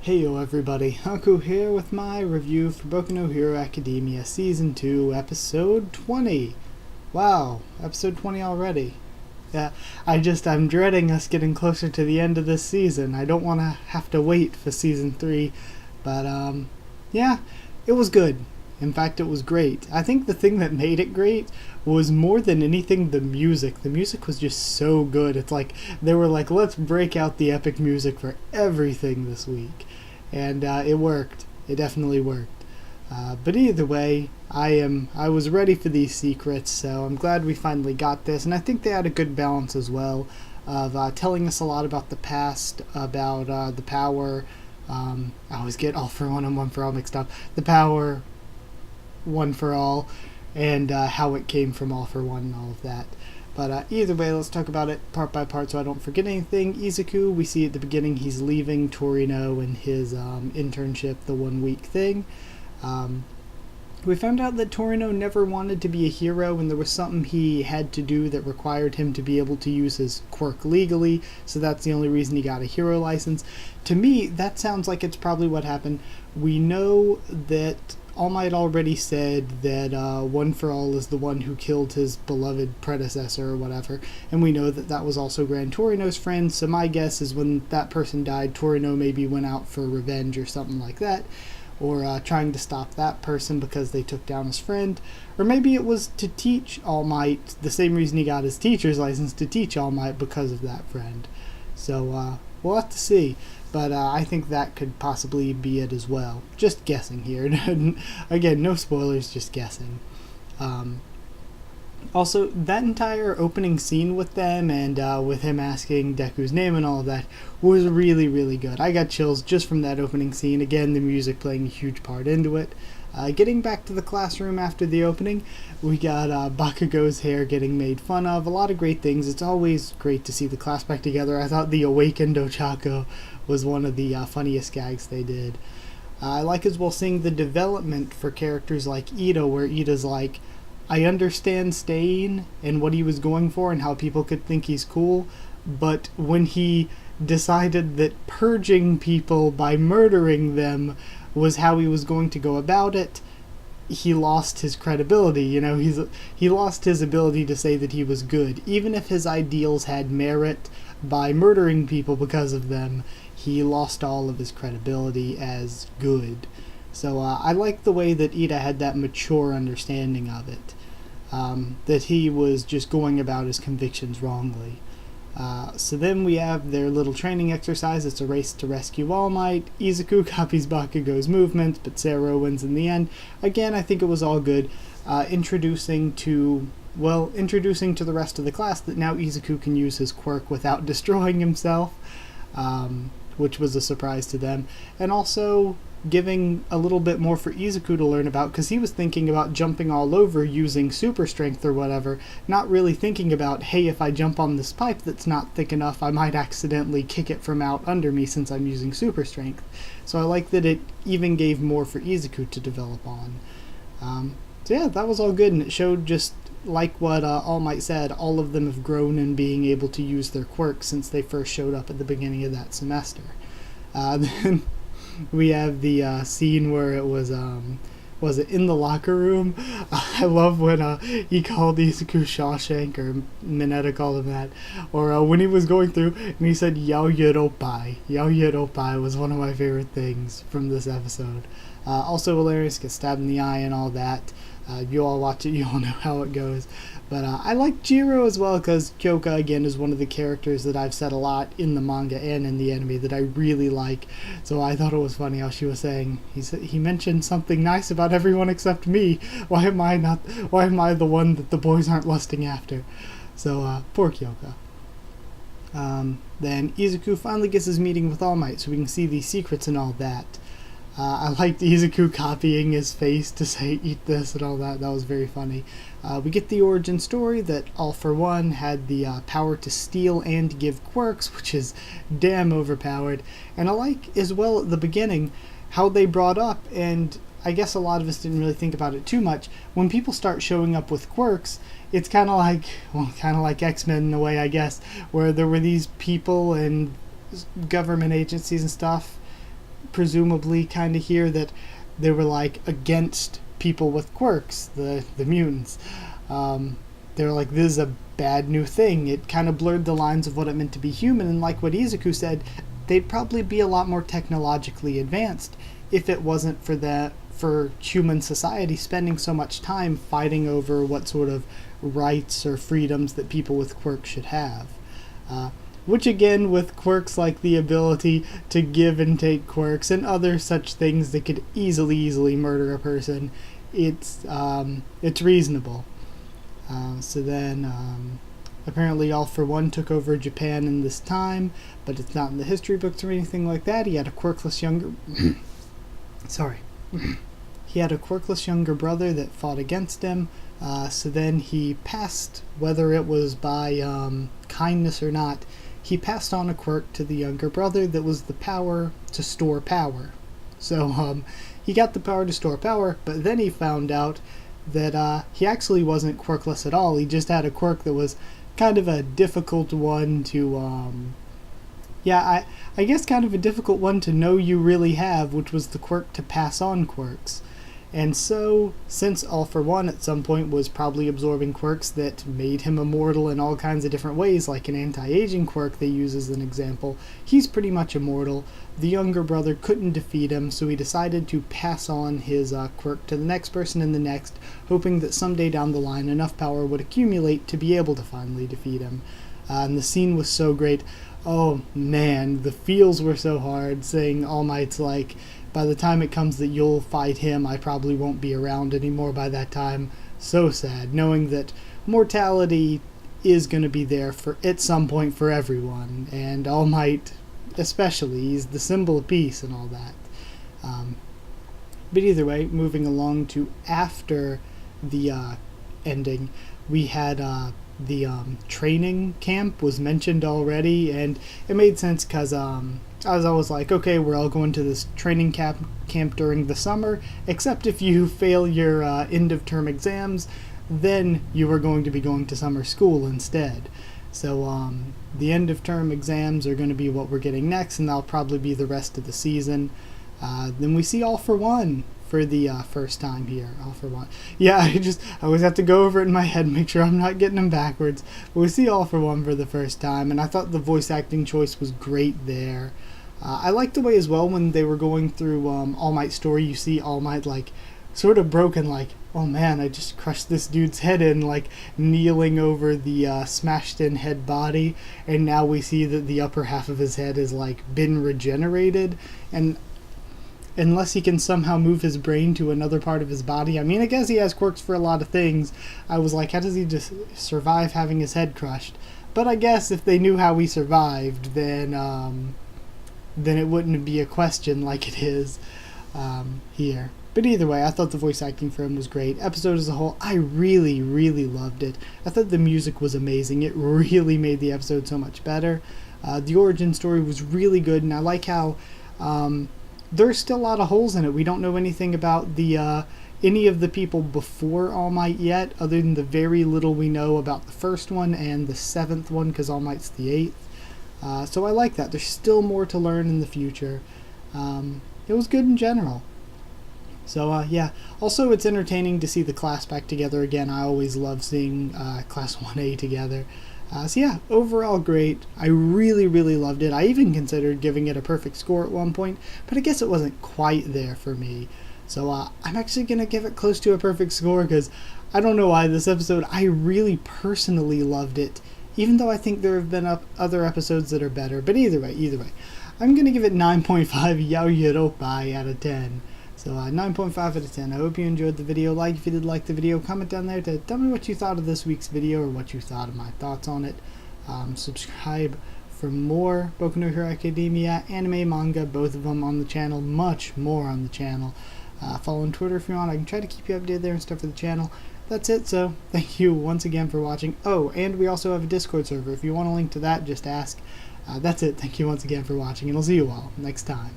Heyo everybody, Haku here with my review for Boku no Hero Academia Season 2, Episode 20. Wow, Episode 20 already. Yeah, I'm dreading us getting closer to the end of this season. I don't want to have to wait for Season 3, but yeah, it was good. In fact, it was great. I think the thing that made it great was more than anything the music. The music was just so good. It's like, they were like, let's break out the epic music for everything this week. And it worked. It definitely worked. But either way, I was ready for these secrets, so I'm glad we finally got this. And I think they had a good balance as well of telling us a lot about the past, about the power. I always get All for One and One for All mixed up. The power, One for All, and how it came from All for One and all of that. But either way, let's talk about it part by part so I don't forget anything. Izuku, we see at the beginning he's leaving Torino and his internship, the 1 week thing. We found out that Torino never wanted to be a hero, and there was something he had to do that required him to be able to use his quirk legally, so that's the only reason he got a hero license. To me, that sounds like it's probably what happened. We know that All Might already said that One for All is the one who killed his beloved predecessor or whatever, and we know that that was also Gran Torino's friend, so my guess is when that person died, Torino maybe went out for revenge or something like that, or trying to stop that person because they took down his friend, or maybe it was to teach All Might, the same reason he got his teacher's license, to teach All Might because of that friend. So we'll have to see. But I think that could possibly be it as well. Just guessing here. Again, no spoilers, just guessing. Also, that entire opening scene with them and with him asking Deku's name and all of that was really, really good. I got chills just from that opening scene. Again, the music playing a huge part into it. Getting back to the classroom after the opening, we got Bakugo's hair getting made fun of. A lot of great things. It's always great to see the class back together. I thought the Awakened Ochako was one of the funniest gags they did. I like as well seeing the development for characters like Ida, where Ida's like, I understand Stain and what he was going for and how people could think he's cool, but when he decided that purging people by murdering them was how he was going to go about it, he lost his credibility. You know, he lost his ability to say that he was good. Even if his ideals had merit, by murdering people because of them, he lost all of his credibility as good. So I like the way that Ida had that mature understanding of it. That he was just going about his convictions wrongly. So then we have their little training exercise. It's a race to rescue All Might. Izuku copies Bakugo's movements, but Zero wins in the end. Again, I think it was all good. Introducing to the rest of the class that now Izuku can use his quirk without destroying himself, which was a surprise to them. And also giving a little bit more for Izuku to learn about, because he was thinking about jumping all over using super strength or whatever, not really thinking about, hey, if I jump on this pipe that's not thick enough, I might accidentally kick it from out under me since I'm using super strength. So I like that it even gave more for Izuku to develop on. So yeah, that was all good, and it showed just like what All Might said, all of them have grown in being able to use their quirks since they first showed up at the beginning of that semester. Then we have the scene where it was it in the locker room? I love when he called Izuku Shawshank, or Mineta called him that, or when he was going through and he said Yaoyoropai. Yaoyoropai was one of my favorite things from this episode. Also hilarious, gets stabbed in the eye and all that. You all watch it, you all know how it goes. But I like Jiro as well, because Kyoka, again, is one of the characters that I've said a lot in the manga and in the anime that I really like. So I thought it was funny how she was saying, he mentioned something nice about everyone except me. Why am I the one that the boys aren't lusting after? So, poor Kyoka. Then Izuku finally gets his meeting with All Might, so we can see the secrets and all that. I liked Izuku copying his face to say, eat this and all that. That was very funny. We get the origin story that All for One had the power to steal and give quirks, which is damn overpowered. And I like as well at the beginning how they brought up, and I guess a lot of us didn't really think about it too much, when people start showing up with quirks, it's kind of like X-Men in a way, I guess, where there were these people and government agencies and stuff presumably kind of here that they were like against people with quirks, the mutants. They were like, this is a bad new thing. It kind of blurred the lines of what it meant to be human, and like what Izuku said, they'd probably be a lot more technologically advanced if it wasn't for human society spending so much time fighting over what sort of rights or freedoms that people with quirks should have. Which again, with quirks like the ability to give and take quirks and other such things that could easily murder a person, it's reasonable. So then, apparently All For One took over Japan in this time, but it's not in the history books or anything like that. He had a quirkless younger... Sorry. He had a quirkless younger brother that fought against him, so then he passed, whether it was by kindness or not, he passed on a quirk to the younger brother that was the power to store power. So he got the power to store power, but then he found out that he actually wasn't quirkless at all. He just had a quirk that was kind of a difficult one to, I guess kind of a difficult one to know you really have, which was the quirk to pass on quirks. And so, since All For One at some point was probably absorbing quirks that made him immortal in all kinds of different ways, like an anti-aging quirk they use as an example, he's pretty much immortal. The younger brother couldn't defeat him, so he decided to pass on his quirk to the next person and the next, hoping that someday down the line enough power would accumulate to be able to finally defeat him. And the scene was so great. Oh man, the feels were so hard, saying All Might's like, by the time it comes that you'll fight him, I probably won't be around anymore by that time. So sad, knowing that mortality is going to be there for at some point for everyone, and All Might especially. He's the symbol of peace and all that. But either way, moving along to after the ending, we had the training camp was mentioned already, and it made sense because I was always like, okay, we're all going to this training camp during the summer, except if you fail your end-of-term exams, then you are going to be going to summer school instead. So the end-of-term exams are going to be what we're getting next, and that'll probably be the rest of the season. Then we see All For One for the first time here. All For One. Yeah, I always have to go over it in my head, make sure I'm not getting them backwards. But we see All For One for the first time, and I thought the voice acting choice was great there. I liked the way as well when they were going through All Might's story, you see All Might like sort of broken, like, oh man, I just crushed this dude's head in, like kneeling over the smashed in head body, and now we see that the upper half of his head has like been regenerated, and unless he can somehow move his brain to another part of his body, I mean, I guess he has quirks for a lot of things. I was like, how does he just survive having his head crushed? But I guess if they knew how he survived, then it wouldn't be a question like it is here. But either way, I thought the voice acting for him was great. Episode as a whole, I really loved it. I thought the music was amazing. It really made the episode so much better. The origin story was really good, and I like how there's still a lot of holes in it. We don't know anything about the any of the people before All Might yet, other than the very little we know about the first one and the seventh one, because All Might's the eighth. So I like that. There's still more to learn in the future. It was good in general. So yeah. Also, it's entertaining to see the class back together again. I always love seeing Class 1A together. So yeah, overall great. I really loved it. I even considered giving it a perfect score at one point, but I guess it wasn't quite there for me. So I'm actually going to give it close to a perfect score, because I don't know why this episode, I really personally loved it, even though I think there have been other episodes that are better. But either way, I'm going to give it 9.5 Yaoyoropai out of 10. So 9.5 out of 10. I hope you enjoyed the video. Like if you did like the video, comment down there to tell me what you thought of this week's video, or what you thought of my thoughts on it. Subscribe for more Boku no Hero Academia, anime, manga, both of them on the channel, much more on the channel. Follow on Twitter if you want. I can try to keep you updated there and stuff for the channel. That's it, so thank you once again for watching. Oh, and we also have a Discord server. If you want a link to that, just ask. That's it. Thank you once again for watching, and I'll see you all next time.